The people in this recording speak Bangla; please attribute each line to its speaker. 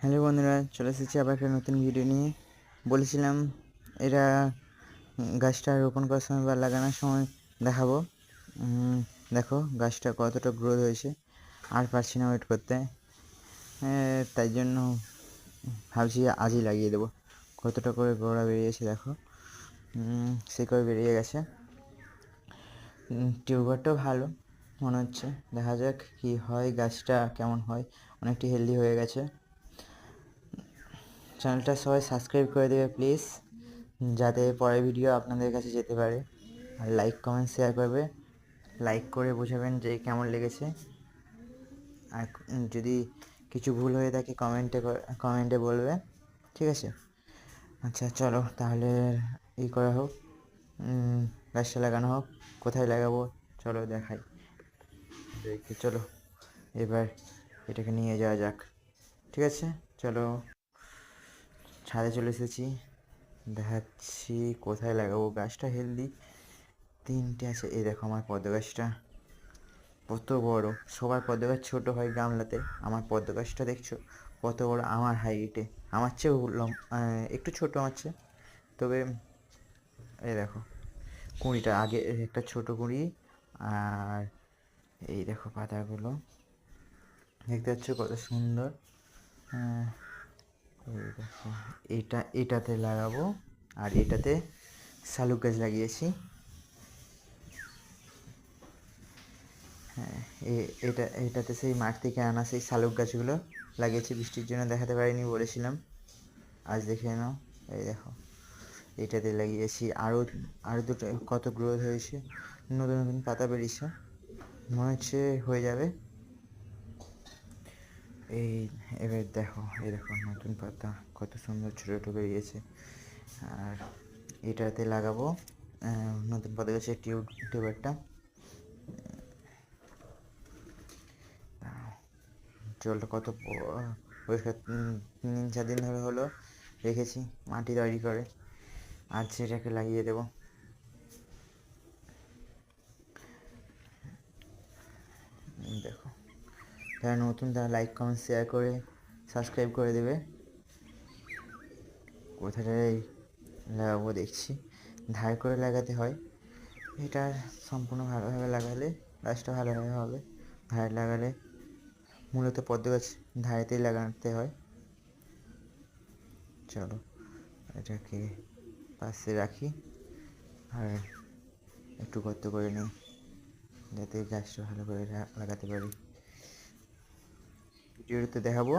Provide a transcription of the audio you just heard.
Speaker 1: হ্যালো বন্ধুরা, চলে এসেছি আবার একটা নতুন ভিডিও নিয়ে। বলেছিলাম এটা গাছটা রোপণ করার সময় বা লাগানোর সময় দেখাবো। দেখো গাছটা কতটা গ্রোথ হয়েছে, আর পারছি না ওয়েট করতে। তাই জন্য ভাবছি আজই লাগিয়ে দেবো। কতটা করে গোড়া বেরিয়েছে দেখো, সে করে বেরিয়ে গেছে। টিউবারটাও ভালো মনে হচ্ছে, দেখা যাক কি হয়, গাছটা কেমন হয়। অনেকটি হেলদি হয়ে গেছে। চ্যানেলটা সবাই সাবস্ক্রাইব করে দেবে প্লিজ, যাতে পরের ভিডিও আপনাদের কাছে যেতে পারে। আর লাইক কমেন্ট শেয়ার করবে, লাইক করে বোঝাবেন যে কেমন লেগেছে। আর যদি কিছু ভুল হয়ে থাকে কমেন্টে বলবে, ঠিক আছে? আচ্ছা চলো তাহলে করা হোক, গাছটা লাগানো হোক। কোথায় লাগাবো চলো দেখাই, চলো এবার এটাকে নিয়ে যাওয়া যাক। ঠিক আছে চলো, ছাদে চলে এসেছি, দেখাচ্ছি কোথায় লাগাবো। গাছটা হেলদি, তিনটে আছে। এই দেখো আমার পদ্ম গাছটা কত বড়। সবার পদ্ম গাছ ছোটো হয় গামলাতে, আমার পদ্ম গাছটা দেখছো কত বড়, আমার হাইটে, আমার চেয়েও একটু ছোটো আমার চেয়ে। তবে এই দেখো কুঁড়িটা, আগে একটা ছোটো কুঁড়ি, আর এই দেখো পাতাগুলো দেখতে পাচ্ছ কত সুন্দর। এই দেখো এটাতে লাগাবো, আর এটাতে শালুক গাছ লাগিয়েছি। হ্যাঁ, এটাতে সেই মাঠ থেকে আনা সেই শালুক গাছগুলো লাগিয়েছি, বৃষ্টির জন্য দেখাতে পারিনি বলেছিলাম। আজ দেখে নাও, এই দেখো এটাতে লাগিয়েছি। আরও দুটো কত গ্রোথ হয়েছে, নতুন নতুন পাতা বেরিয়েছে, মনে হচ্ছে হয়ে যাবে। এই এবার দেখো, এই দেখো নতুন পাতা কত সুন্দর ছোটো ছোটো বেরিয়েছে। আর এটাতে লাগাবো নতুন পাতা গাছের টিউবারটা। জলটা কত পরিষ্কার, 3-4 দিন ধরে হলো রেখেছি মাটি তৈরি করে, আর সেটাকে লাগিয়ে দেবো। দেখো যারা নতুন তারা লাইক কমেন্ট শেয়ার করে সাবস্ক্রাইব করে দেবে। কোথাটায় লাগাবো দেখছি, ধার করে লাগাতে হয়। এটা সম্পূর্ণ ভালোভাবে লাগালে গাছটা ভালোভাবে হবে। ধারে লাগালে, মূলত পদ্ম গাছ ধারেতেই লাগাতে হয়। চলো এটাকে পাশে রাখি, আর একটু গর্ত করে নিই যাতে গাছটা ভালো করে লাগাতে পারি। ভিডিওতে দেখাবো